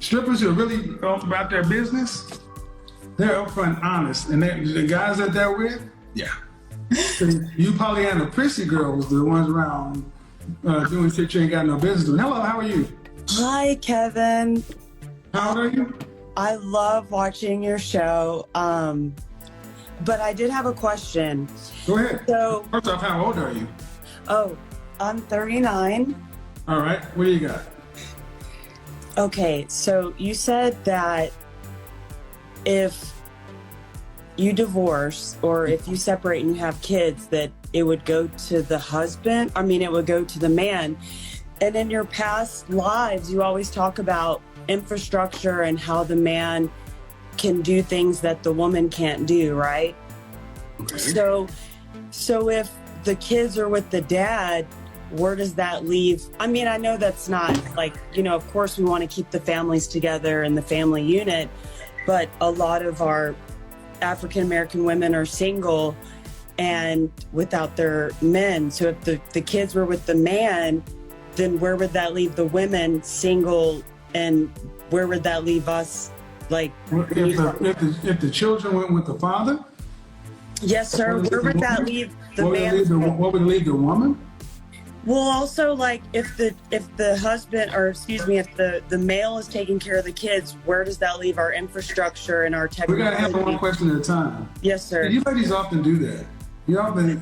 strippers who are really about their business, they're upfront honest. And the guys that they're with, yeah. You Pollyanna prissy girls, the ones around doing shit you ain't got no business doing. Hello, how are you? Hi, Kevin. How old are you? I love watching your show. But I did have a question. Go ahead. So, first off, how old are you? Oh, I'm 39. All right, what do you got? Okay, so you said that if you divorce or if you separate and you have kids, that it would go to the husband. I mean, it would go to the man. And in your past lives, you always talk about infrastructure and how the man can do things that the woman can't do, right? Okay. So if the kids are with the dad, where does that leave? I mean, I know that's not like, of course we want to keep the families together and the family unit, but a lot of our African-American women are single and without their men. So if the kids were with the man, then where would that leave the women single, and where would that leave us? Like, if the children went with the father? Yes, sir. Where would that leave the man? What would it leave the woman? Well, also, like, if the husband, or excuse me, if the male is taking care of the kids, where does that leave our infrastructure and our technology? We gotta answer one question at a time. Yes, sir. You ladies often do that. You often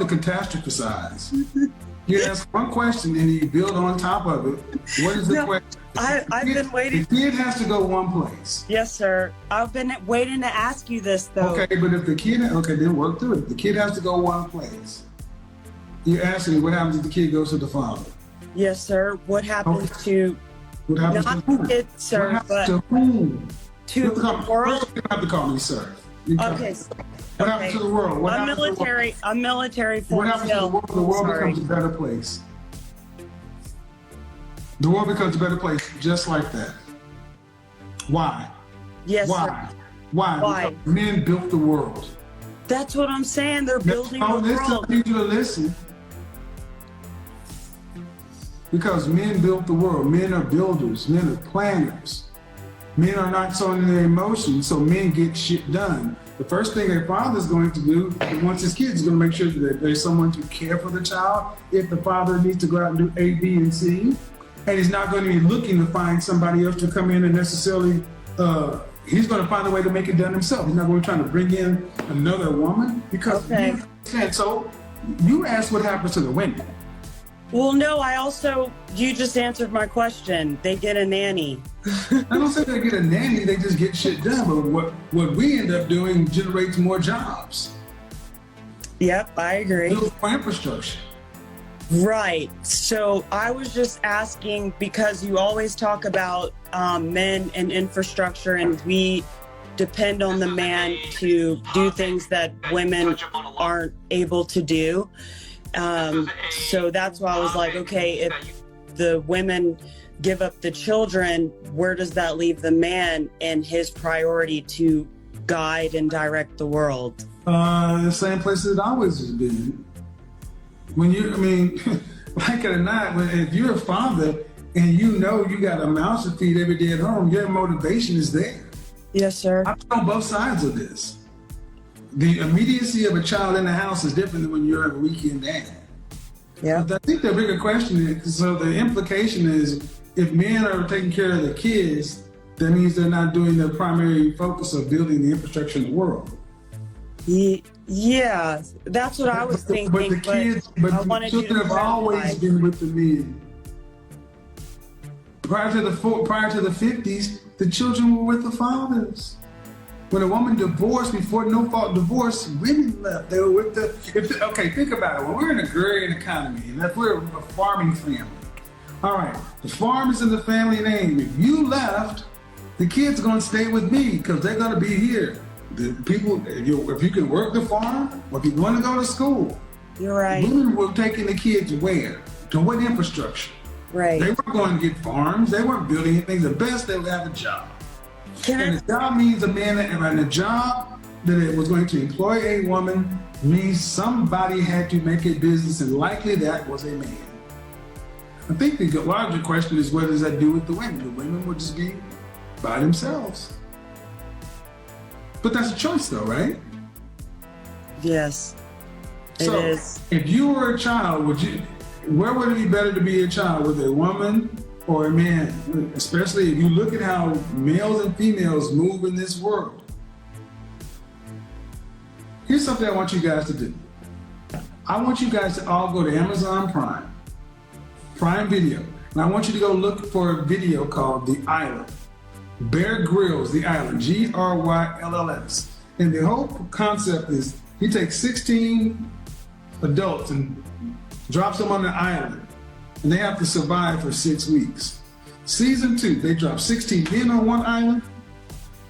catastrophize. You ask one question and you build on top of it. What is the question? I've been waiting. The kid has to go one place. Yes, sir. I've been waiting to ask you this, though. Okay, but if the kid, then work through it. The kid has to go one place. You're asking me what happens if the kid goes to the father? Yes, sir. What happens to what happens not to whom? it, sir, what happens but to whom? to the world? First, you don't have to call me sir. Okay. What happens to the world? What I'm happens to the world? military. I'm military What force. happens to the world? The world becomes a better place. The world becomes a better place just like that. Why? Yes, Why? sir. Why? Why? Because men built the world. That's what I'm saying. They're building the Listen, world. I need you to listen. Because men built the world. Men are builders. Men are planners. Men are not so in their emotions, so men get shit done. The first thing their father's going to do, once his kids, is going to make sure that there's someone to care for the child. If the father needs to go out and do A, B, and C, and he's not going to be looking to find somebody else to come in and necessarily, he's going to find a way to make it done himself. He's not going to try to bring in another woman because, Okay. So you asked what happens to the women. Well, no, you just answered my question. They get a nanny. I don't say they get a nanny, they just get shit done. But what we end up doing generates more jobs. Yep, I agree. Build more infrastructure. Right. So I was just asking because you always talk about men and infrastructure, and we depend on the man to do things that women aren't able to do. So that's why I was like, okay, if the women give up the children, where does that leave the man and his priority to guide and direct the world? The same place it always has been. Like it or not, if you're a father and you know you got a mouse to feed every day at home, your motivation is there. Yes, sir. I'm on both sides of this. The immediacy of a child in the house is different than when you're a weekend dad. Yeah. But I think the bigger question is, so the implication is, if men are taking care of the kids, that means they're not doing their primary focus of building the infrastructure in the world. Yeah, that's what I was thinking. But the kids, I the wanted you children to have always clarify. been with the men. Prior to the 50s, the children were with the fathers. When a woman divorced before no-fault divorce, women left. They were with okay, think about it. When we're in an agrarian economy, and if we're a farming family, all right, the farm is in the family name. If you left, the kids are going to stay with me because they're going to be here. The people, if you can work the farm, or if you want to go to school, You're right. women were taking the kids where? To what infrastructure? Right. They weren't going to get farms. They weren't building anything. The best, they would have a job. And a job means a man, and a job that it was going to employ a woman means somebody had to make a business, and likely that was a man. I think the larger question is, what does that do with the women? The women will just be by themselves. But that's a choice though, right? Yes, it So is. if you were a child, where would it be better to be a child, with a woman or a man? Especially if you look at how males and females move in this world. Here's something I want you guys to do. I want you guys to all go to Amazon Prime Video, and I want you to go look for a video called The Island. Bear Grylls, The Island, Grylls. And the whole concept is he takes 16 adults and drops them on the island, and they have to survive for 6 weeks. Season 2, they drop 16 men on one island,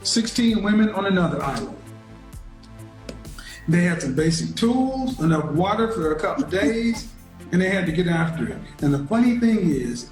16 women on another island. They had some basic tools, enough water for a couple of days, and they had to get after it. And the funny thing is,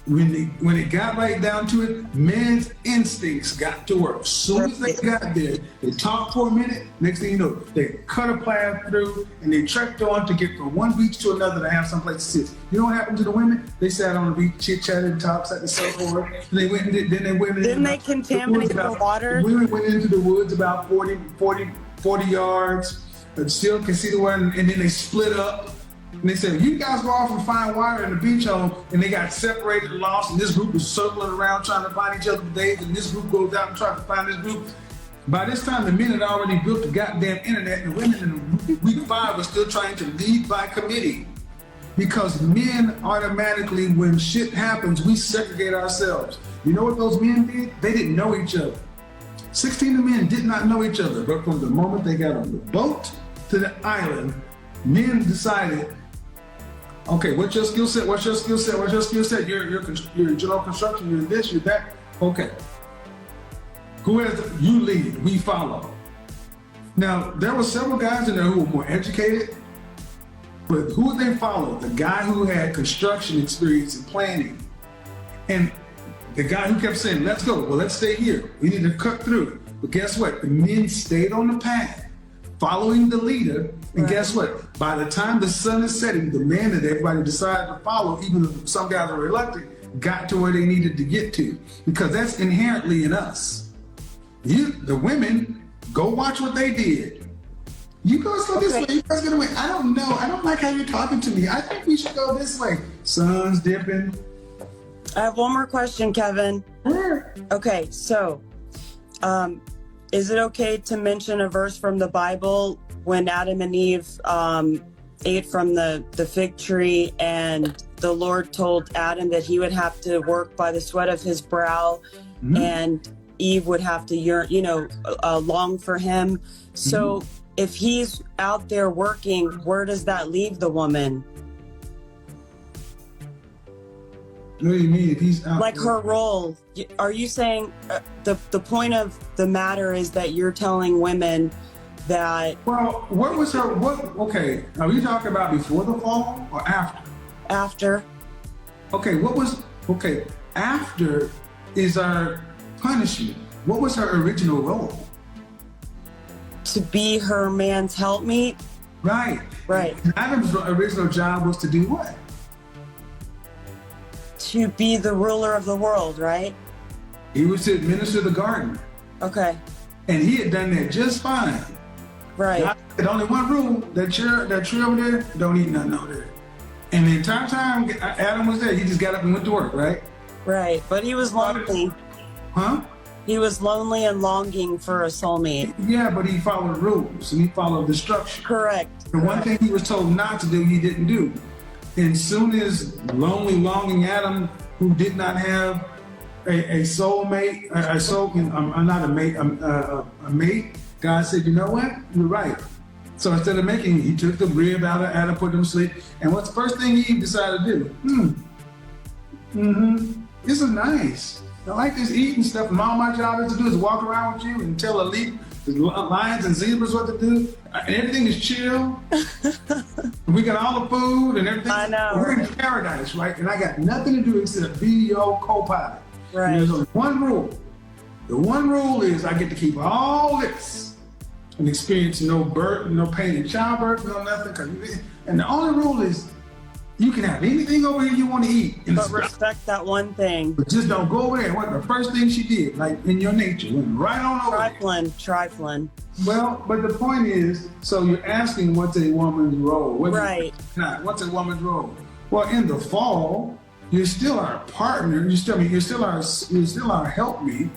when it got right down to it, men's instincts got to work. As soon as they got there, they talked for a minute. Next thing you know, they cut a path through and they trekked on to get from one beach to another to have someplace to sit. You know what happened to the women? They sat on the beach, chit-chatted, talked at the surfboard. They went and Didn't they contaminate the water? The women went into the woods about 40 yards, and still can see the water, and then they split up. And they said, you guys go off and find water in the beach hole, and they got separated and lost, and this group was circling around trying to find each other for days, and this group goes out and tries to find this group. By this time, the men had already built the goddamn internet, and the women in week 5 were still trying to lead by committee. Because men automatically, when shit happens, we segregate ourselves. You know what those men did? They didn't know each other. 16 of the men did not know each other, but from the moment they got on the boat to the island, men decided, okay, what's your skill set? What's your skill set? What's your skill set? You're in general construction, you're this, you're that. Okay. You lead, we follow. Now, there were several guys in there who were more educated, but who they followed? The guy who had construction experience and planning. And the guy who kept saying, let's go, well, let's stay here. We need to cut through. But guess what? The men stayed on the path, following the leader. And guess what? By the time the sun is setting, the man that everybody decided to follow, even if some guys were reluctant, got to where they needed to get to. Because that's inherently in us. The women, go watch what they did. You guys go this way, you guys go this way. I don't know. I don't like how you're talking to me. I think we should go this way. Sun's dipping. I have one more question, Kevin. Sure. Okay, so is it okay to mention a verse from the Bible when Adam and Eve ate from the fig tree, and the Lord told Adam that he would have to work by the sweat of his brow, and Eve would have to long for him. So if he's out there working, where does that leave the woman? What do you mean if he's out? Like her role. Are you saying the point of the matter is that you're telling women that? Well, what was her? Okay, are you talking about before the fall or after? After. Okay, okay? After is our punishment. What was her original role? To be her man's helpmeet. Right. Right. And Adam's original job was to do what? To be the ruler of the world, right? He was to administer the garden. Okay. And he had done that just fine. Right. God had only one rule: that tree over there, don't eat nothing over there. And the entire time Adam was there, he just got up and went to work, right? Right. But he was lonely. Huh? He was lonely and longing for a soulmate. Yeah, but he followed rules and he followed the structure. Correct. The one thing he was told not to do, he didn't do. And soon as lonely, longing Adam, who did not have a soulmate, a mate, God said, you know what? You're right. So instead of making, he took the rib out of Adam, put him to sleep. And what's the first thing he decided to do? This is nice. I like this eating stuff, and all my job is to do is walk around with you and tell the lions and zebras what to do, and everything is chill. We got all the food and everything. I know. We're in paradise, right? And I got nothing to do except be your co-pilot. Right. And there's only one rule. The one rule is I get to keep all this and experience no birth, no pain in childbirth, no nothing. And the only rule is You can have anything over here you want to eat. But respect that one thing. But just don't go over there. What the first thing she did, like in your nature, went right on over there. Trifling. Well, but the point is, so you're asking what's a woman's role? Right. What's a woman's role? Well, in the fall, you're still our partner. You're still our helpmeet.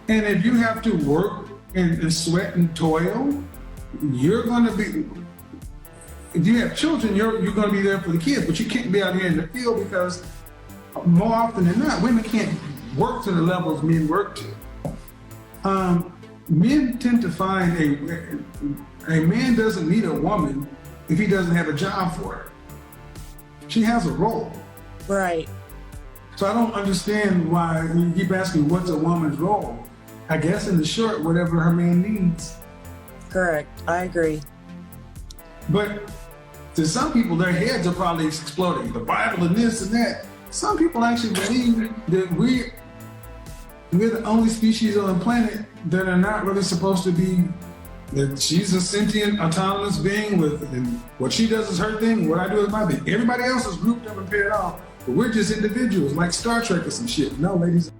And if you have to work and sweat and toil, you're going to be. If you have children, you're going to be there for the kids, but you can't be out here in the field because more often than not, women can't work to the levels men work to. Men tend to find a man doesn't need a woman if he doesn't have a job for her. She has a role. Right. So I don't understand why you keep asking what's a woman's role. I guess in the short, whatever her man needs. Correct. I agree. But to some people, their heads are probably exploding. The Bible and this and that. Some people actually believe that we're the only species on the planet that are not really supposed to be, that she's a sentient, autonomous being and what she does is her thing, what I do is my thing. Everybody else is grouped up and paired off, but we're just individuals, like Star Trek or some shit. No, ladies.